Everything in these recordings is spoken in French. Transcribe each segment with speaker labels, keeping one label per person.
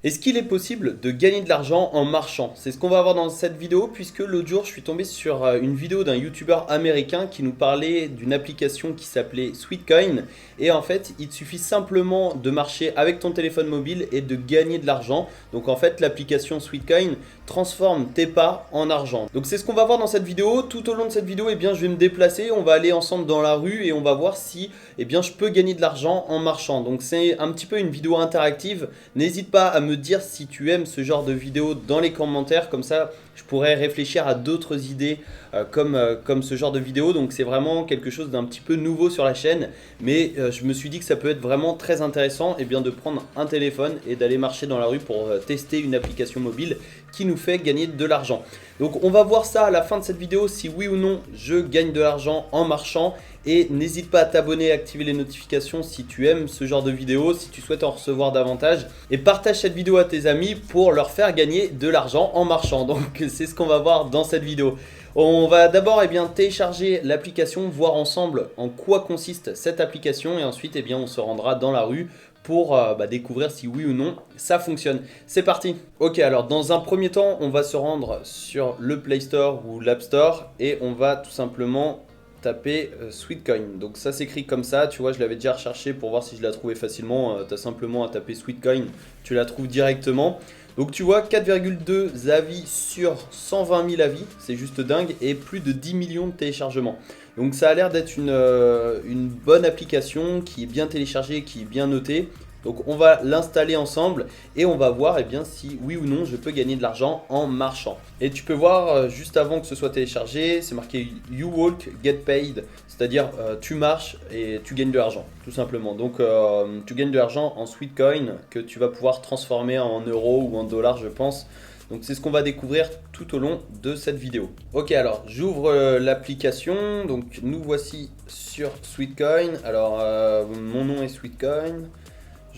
Speaker 1: Est-ce qu'il est possible de gagner de l'argent en marchant? C'est ce qu'on va voir dans cette vidéo puisque l'autre jour je suis tombé sur une vidéo d'un youtubeur américain qui nous parlait d'une application qui s'appelait Sweetcoin et en fait il te suffit simplement de marcher avec ton téléphone mobile et de gagner de l'argent. Donc en fait l'application Sweetcoin transforme tes pas en argent. Donc c'est ce qu'on va voir dans cette vidéo. Tout au long de cette vidéo je vais me déplacer, on va aller ensemble dans la rue et on va voir si je peux gagner de l'argent en marchant. Donc c'est un petit peu une vidéo interactive. N'hésite pas à me dire si tu aimes ce genre de vidéo dans les commentaires, comme ça je pourrais réfléchir à d'autres idées comme ce genre de vidéo. Donc c'est vraiment quelque chose d'un petit peu nouveau sur la chaîne, mais je me suis dit que ça peut être vraiment très intéressant de prendre un téléphone et d'aller marcher dans la rue pour tester une application mobile qui nous fait gagner de l'argent. Donc on va voir ça à la fin de cette vidéo, si oui ou non je gagne de l'argent en marchant. Et n'hésite pas à t'abonner et activer les notifications si tu aimes ce genre de vidéo, si tu souhaites en recevoir davantage. Et partage cette vidéo à tes amis pour leur faire gagner de l'argent en marchant. Donc c'est ce qu'on va voir dans cette vidéo. On va d'abord télécharger l'application, voir ensemble en quoi consiste cette application. Et ensuite on se rendra dans la rue pour découvrir si oui ou non ça fonctionne. C'est parti. Ok, alors dans un premier temps on va se rendre sur le Play Store ou l'App Store et on va tout simplement taper Sweetcoin. Donc ça s'écrit comme ça, tu vois, je l'avais déjà recherché pour voir si je la trouvais facilement. Tu as simplement à taper Sweetcoin, tu la trouves directement. Donc tu vois 4,2 avis sur 120 000 avis, c'est juste dingue, et plus de 10 millions de téléchargements. Donc ça a l'air d'être une bonne application qui est bien téléchargée, qui est bien notée. Donc on va l'installer ensemble et on va voir si oui ou non je peux gagner de l'argent en marchant. Et tu peux voir juste avant que ce soit téléchargé, c'est marqué You Walk, Get Paid, c'est-à-dire tu marches et tu gagnes de l'argent, tout simplement. Donc tu gagnes de l'argent en Sweetcoin que tu vas pouvoir transformer en euros ou en dollars, je pense. Donc c'est ce qu'on va découvrir tout au long de cette vidéo. Ok, alors j'ouvre l'application, donc nous voici sur Sweetcoin. Alors mon nom est Sweetcoin.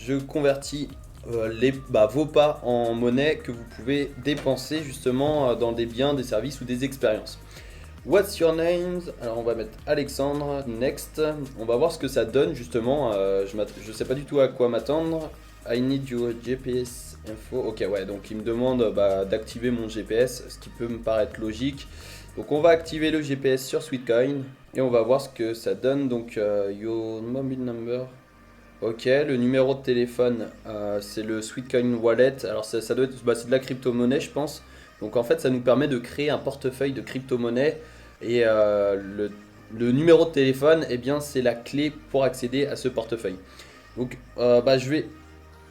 Speaker 1: Je convertis vos pas en monnaie que vous pouvez dépenser justement dans des biens, des services ou des expériences. What's your name? Alors on va mettre Alexandre, next. On va voir ce que ça donne justement. Je sais pas du tout à quoi m'attendre. I need your GPS info. Ok, ouais, donc il me demande d'activer mon GPS, ce qui peut me paraître logique. Donc on va activer le GPS sur Sweetcoin et on va voir ce que ça donne. Donc your mobile number. Ok, le numéro de téléphone, c'est le Sweetcoin Wallet. Alors ça doit être, c'est de la crypto-monnaie, je pense. Donc en fait, ça nous permet de créer un portefeuille de crypto-monnaie. Et le numéro de téléphone, c'est la clé pour accéder à ce portefeuille. Donc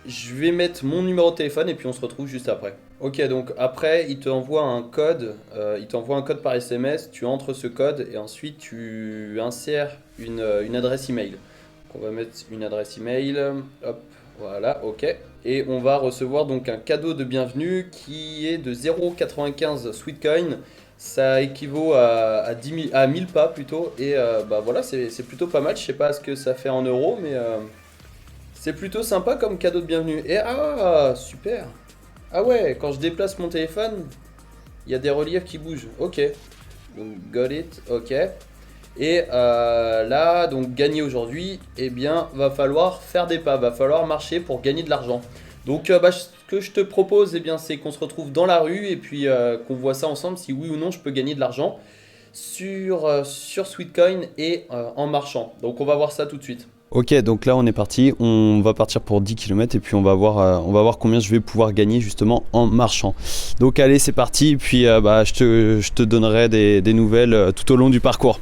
Speaker 1: je vais mettre mon numéro de téléphone et puis on se retrouve juste après. Ok, donc après, il t'envoie un code. Par SMS. Tu entres ce code et ensuite tu insères une adresse email. On va mettre une adresse email, hop, voilà, ok. Et on va recevoir donc un cadeau de bienvenue qui est de 0,95 Sweetcoin. Ça équivaut à 1000 pas plutôt. Et voilà, c'est plutôt pas mal. Je sais pas ce que ça fait en euros, mais c'est plutôt sympa comme cadeau de bienvenue. Et super. Ah ouais, quand je déplace mon téléphone, il y a des reliefs qui bougent. Ok, donc got it, ok. Et là, donc gagner aujourd'hui, va falloir faire des pas, va falloir marcher pour gagner de l'argent. Donc ce que je te propose, c'est qu'on se retrouve dans la rue et puis qu'on voit ça ensemble, si oui ou non je peux gagner de l'argent sur Sweetcoin et en marchant. Donc on va voir ça tout de suite. Ok, donc là on est parti, on va partir pour 10 km et puis on va voir combien je vais pouvoir gagner justement en marchant. Donc allez, c'est parti, et puis je te donnerai des nouvelles tout au long du parcours.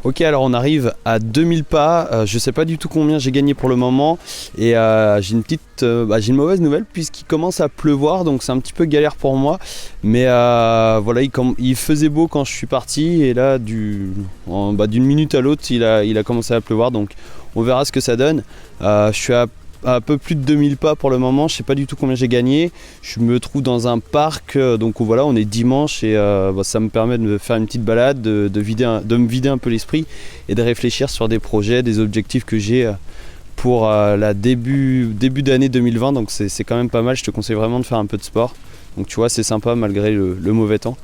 Speaker 1: Ok, alors on arrive à 2000 pas, je sais pas du tout combien j'ai gagné pour le moment et j'ai une mauvaise nouvelle puisqu'il commence à pleuvoir, donc c'est un petit peu galère pour moi, mais voilà, il faisait beau quand je suis parti et là d'une minute à l'autre il a commencé à pleuvoir, donc on verra ce que ça donne. Je suis à un peu plus de 2000 pas pour le moment, je sais pas du tout combien j'ai gagné. Je me trouve dans un parc, donc voilà, on est dimanche et ça me permet de me faire une petite balade, de me vider un peu l'esprit et de réfléchir sur des projets, des objectifs que j'ai pour la début d'année 2020, donc c'est quand même pas mal. Je te conseille vraiment de faire un peu de sport, donc tu vois, c'est sympa malgré le mauvais temps.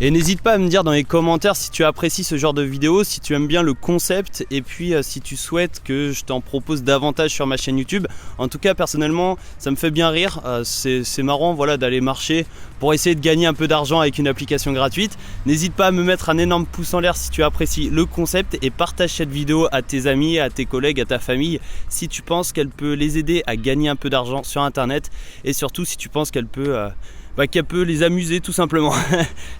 Speaker 1: Et n'hésite pas à me dire dans les commentaires si tu apprécies ce genre de vidéo, si tu aimes bien le concept et puis si tu souhaites que je t'en propose davantage sur ma chaîne YouTube. En tout cas, personnellement, ça me fait bien rire. C'est marrant, voilà, d'aller marcher pour essayer de gagner un peu d'argent avec une application gratuite. N'hésite pas à me mettre un énorme pouce en l'air si tu apprécies le concept et partage cette vidéo à tes amis, à tes collègues, à ta famille si tu penses qu'elle peut les aider à gagner un peu d'argent sur internet et surtout si tu penses qu'elle peut les amuser tout simplement.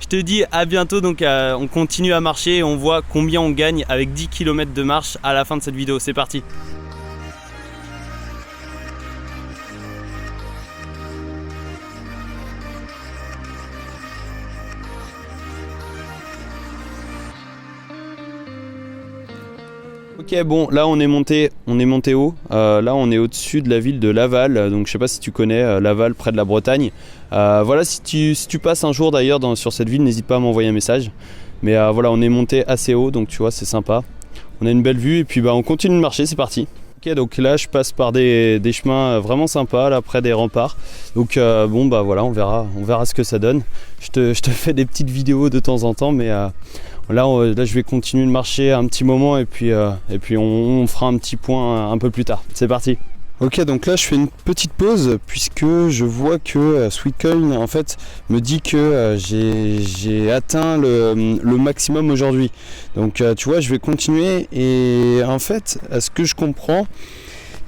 Speaker 1: Je te dis à bientôt, donc on continue à marcher et on voit combien on gagne avec 10 km de marche à la fin de cette vidéo. C'est parti. Ok, bon, là on est monté haut. Là on est au-dessus de la ville de Laval, donc je sais pas si tu connais Laval, près de la Bretagne. Voilà, si tu passes un jour d'ailleurs sur cette ville, n'hésite pas à m'envoyer un message. Mais voilà, on est monté assez haut, donc tu vois, c'est sympa. On a une belle vue et puis on continue de marcher, c'est parti. Ok, donc là je passe par des chemins vraiment sympas, là près des remparts. Donc bon voilà, on verra ce que ça donne. Je te fais des petites vidéos de temps en temps, mais là je vais continuer de marcher un petit moment et puis on fera un petit point un peu plus tard. C'est parti. Ok, donc là je fais une petite pause puisque je vois que Sweetcoin en fait me dit que j'ai atteint le maximum aujourd'hui. Donc tu vois, je vais continuer et en fait, à ce que je comprends,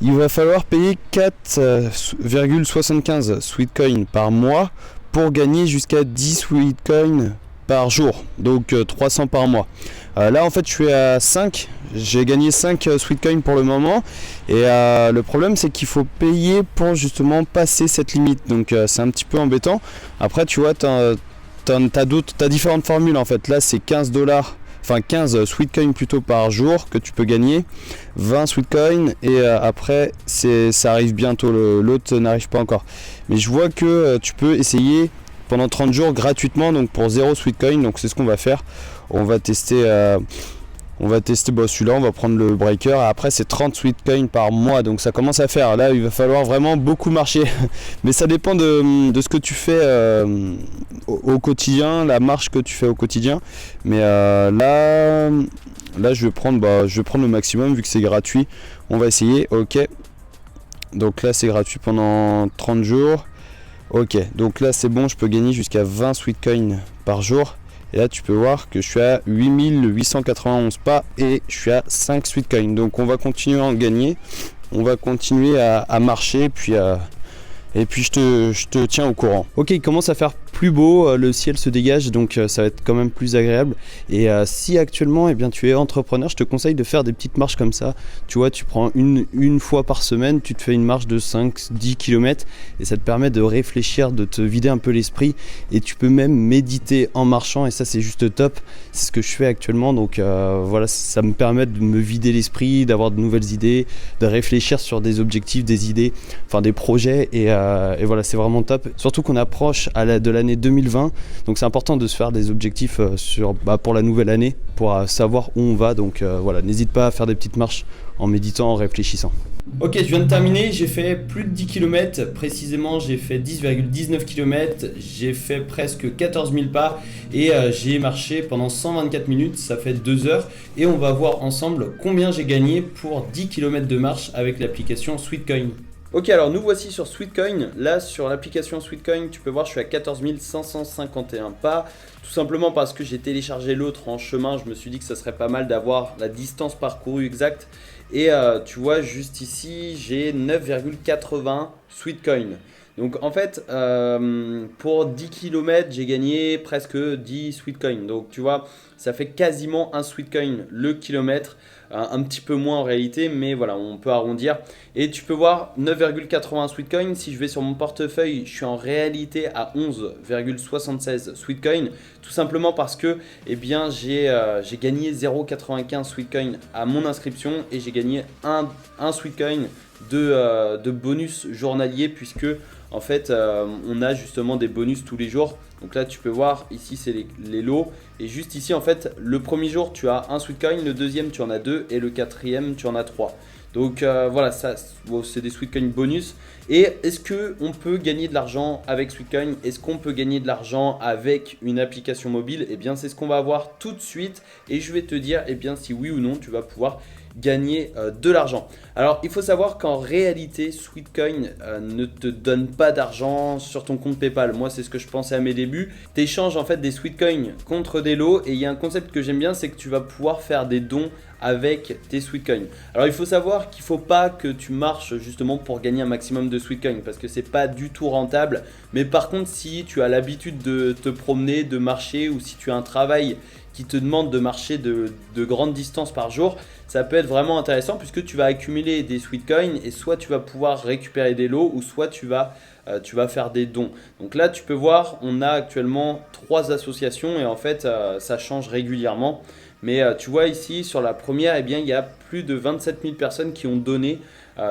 Speaker 1: il va falloir payer 4,75 Sweetcoin par mois pour gagner jusqu'à 10 Sweetcoin par jour, donc 300 par mois. Là en fait je suis à 5, j'ai gagné 5 Sweetcoin pour le moment et le problème c'est qu'il faut payer pour justement passer cette limite, donc c'est un petit peu embêtant. Après tu vois, t'as différentes formules en fait. Là c'est 15 Sweetcoin plutôt par jour que tu peux gagner, 20 Sweetcoin et après ça arrive bientôt, l'autre n'arrive pas encore. Mais je vois que tu peux essayer pendant 30 jours gratuitement, donc pour 0 Sweetcoin. Donc c'est ce qu'on va faire. On va tester celui-là, on va prendre le breaker. Après c'est 30 Sweetcoin par mois, donc ça commence à faire. Là il va falloir vraiment beaucoup marcher. Mais ça dépend de ce que tu fais au quotidien, la marche que tu fais au quotidien. Mais là je vais prendre le maximum vu que c'est gratuit. On va essayer. Ok, donc là c'est gratuit pendant 30 jours. Ok, donc là c'est bon, je peux gagner jusqu'à 20 Sweetcoin par jour. Et là tu peux voir que je suis à 8891 pas et je suis à 5 Sweetcoin. Donc on va continuer à en gagner, on va continuer à marcher et puis je te tiens au courant. Ok, il commence à faire plus beau, le ciel se dégage, donc ça va être quand même plus agréable. Et si actuellement tu es entrepreneur, je te conseille de faire des petites marches comme ça. Tu vois, tu prends une fois par semaine, tu te fais une marche de 5-10 km et ça te permet de réfléchir, de te vider un peu l'esprit et tu peux même méditer en marchant et ça c'est juste top. C'est ce que je fais actuellement, donc voilà, ça me permet de me vider l'esprit, d'avoir de nouvelles idées, de réfléchir sur des objectifs, des idées, enfin des projets et voilà, c'est vraiment top. Surtout qu'on approche de l'année 2020, donc c'est important de se faire des objectifs pour la nouvelle année, pour savoir où on va. Donc voilà, n'hésite pas à faire des petites marches en méditant, en réfléchissant. Ok, je viens de terminer, j'ai fait plus de 10 km, précisément j'ai fait 10,19 km, j'ai fait presque 14 000 pas et j'ai marché pendant 124 minutes, ça fait 2 heures et on va voir ensemble combien j'ai gagné pour 10 km de marche avec l'application Sweetcoin. Ok, alors nous voici sur Sweetcoin. Là sur l'application Sweetcoin, tu peux voir, je suis à 14 551 pas. Tout simplement parce que j'ai téléchargé l'autre en chemin. Je me suis dit que ça serait pas mal d'avoir la distance parcourue exacte. Et tu vois, juste ici, j'ai 9,80 Sweetcoin. Donc en fait, pour 10 km, j'ai gagné presque 10 Sweetcoin. Donc tu vois, ça fait quasiment un Sweetcoin le kilomètre. Un petit peu moins en réalité, mais voilà, on peut arrondir. Et tu peux voir 9,80 Sweetcoin. Si je vais sur mon portefeuille, je suis en réalité à 11,76 Sweetcoin. Tout simplement parce que j'ai gagné 0,95 Sweetcoin à mon inscription et j'ai gagné un Sweetcoin de bonus journalier puisque en fait on a justement des bonus tous les jours. Donc là tu peux voir ici c'est les lots et juste ici en fait le premier jour tu as un Sweetcoin, le deuxième tu en as 2 et le quatrième tu en as 3. Donc voilà, ça bon, c'est des Sweetcoin bonus. Et est-ce qu'on peut gagner de l'argent avec Sweetcoin? Est-ce qu'on peut gagner de l'argent avec une application mobile? Eh bien c'est ce qu'on va voir tout de suite et je vais te dire eh bien, si oui ou non tu vas pouvoir gagner de l'argent. Alors il faut savoir qu'en réalité Sweetcoin ne te donne pas d'argent sur ton compte PayPal. Moi c'est ce que je pensais à mes débuts. Tu échanges en fait des Sweetcoin contre des lots et il y a un concept que j'aime bien, c'est que tu vas pouvoir faire des dons avec tes Sweetcoin. Alors il faut savoir qu'il ne faut pas que tu marches justement pour gagner un maximum de Sweetcoin parce que c'est pas du tout rentable. Mais par contre si tu as l'habitude de te promener, de marcher ou si tu as un travail qui te demande de marcher de grandes distances par jour, ça peut être vraiment intéressant puisque tu vas accumuler des Sweetcoin et soit tu vas pouvoir récupérer des lots ou soit tu vas faire des dons. Donc là tu peux voir, on a actuellement 3 associations et en fait ça change régulièrement. Mais tu vois ici sur la première, eh bien, il y a plus de 27 000 personnes qui ont donné.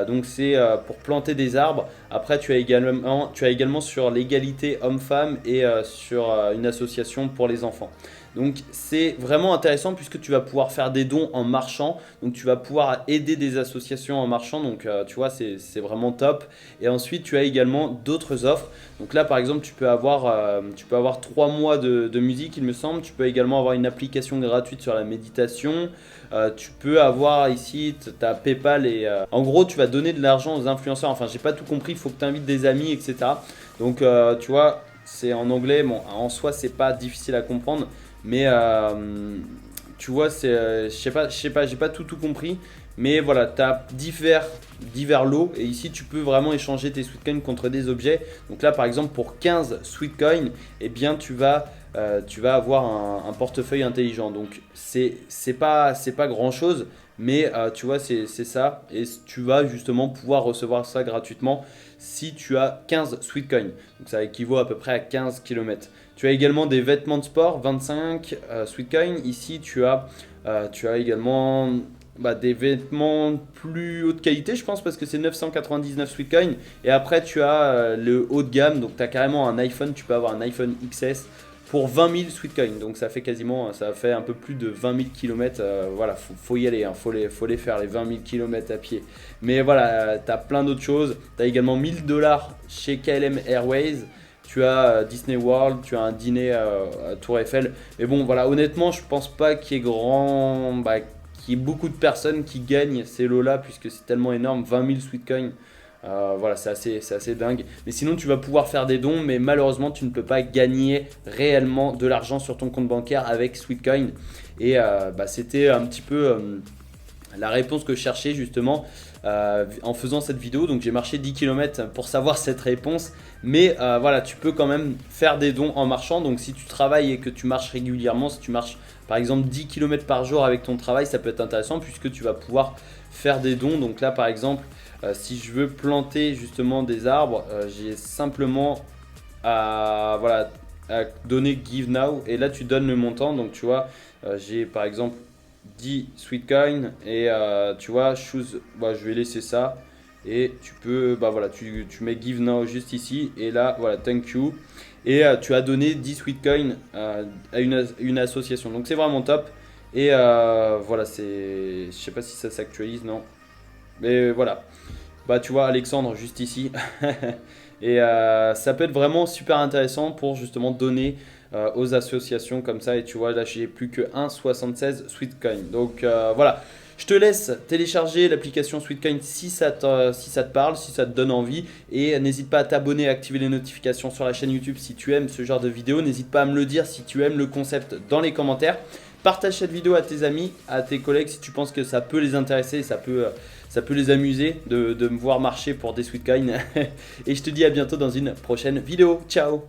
Speaker 1: Donc c'est pour planter des arbres. Après tu as également sur l'égalité homme-femme et sur une association pour les enfants. Donc c'est vraiment intéressant puisque tu vas pouvoir faire des dons en marchant. Donc tu vas pouvoir aider des associations en marchant. Donc tu vois c'est vraiment top. Et ensuite tu as également d'autres offres. Donc là par exemple tu peux avoir 3 mois de musique il me semble. Tu peux également avoir une application gratuite sur la méditation. Tu peux avoir ici ta PayPal et en gros tu vas donner de l'argent aux influenceurs. Enfin j'ai pas tout compris, il faut que tu invites des amis etc. Donc tu vois c'est en anglais. Bon en soi c'est pas difficile à comprendre. Mais tu vois, je sais pas, j'ai pas tout compris. Mais voilà, tu as divers lots et ici tu peux vraiment échanger tes Sweetcoin contre des objets. Donc là par exemple pour 15 Sweetcoin, eh bien tu vas avoir un portefeuille intelligent. Donc c'est pas grand chose, mais tu vois c'est ça. Et tu vas justement pouvoir recevoir ça gratuitement si tu as 15 Sweetcoin. Donc ça équivaut à peu près à 15 km. Tu as également des vêtements de sport, 25 Sweetcoin. Ici tu as également des vêtements plus haute qualité je pense parce que c'est 999 Sweetcoin. Et après tu as le haut de gamme, donc tu as carrément un iPhone, tu peux avoir un iPhone XS pour 20 000 Sweetcoin. Donc ça fait un peu plus de 20 000 km. Voilà, faut y aller, hein, faut les faire les 20 000 km à pied. Mais voilà, tu as plein d'autres choses. Tu as également 1000 $, chez KLM Airways. Tu as Disney World, tu as un dîner à Tour Eiffel. Mais bon, voilà, honnêtement, je pense pas qu'il y ait beaucoup de personnes qui gagnent ces lots-là puisque c'est tellement énorme, 20 000 Sweetcoin. Voilà, c'est assez dingue. Mais sinon, tu vas pouvoir faire des dons, mais malheureusement, tu ne peux pas gagner réellement de l'argent sur ton compte bancaire avec Sweetcoin. Et c'était un petit peu la réponse que je cherchais justement en faisant cette vidéo. Donc j'ai marché 10 km pour savoir cette réponse. Mais voilà, tu peux quand même faire des dons en marchant. Donc si tu travailles et que tu marches régulièrement, si tu marches par exemple 10 km par jour avec ton travail, ça peut être intéressant puisque tu vas pouvoir faire des dons. Donc là par exemple, si je veux planter justement des arbres, j'ai simplement à donner Give Now. Et là tu donnes le montant. Donc tu vois, j'ai par exemple 10 Sweetcoin et tu vois choose, je vais laisser ça et tu peux tu mets Give Now juste ici et là voilà thank you et tu as donné 10 Sweetcoin à une association, donc c'est vraiment top. Et voilà, je sais pas si ça s'actualise, non, mais voilà, tu vois Alexandre juste ici et ça peut être vraiment super intéressant pour justement donner aux associations comme ça. Et tu vois là j'ai plus que 1,76 Sweetcoin. Donc voilà, je te laisse télécharger l'application Sweetcoin si ça te parle, si ça te donne envie. Et n'hésite pas à t'abonner, à activer les notifications sur la chaîne YouTube si tu aimes ce genre de vidéo. N'hésite pas à me le dire si tu aimes le concept dans les commentaires. Partage cette vidéo à tes amis, à tes collègues si tu penses que ça peut les intéresser, ça peut les amuser de me voir marcher pour des Sweetcoin. Et je te dis à bientôt dans une prochaine vidéo. Ciao!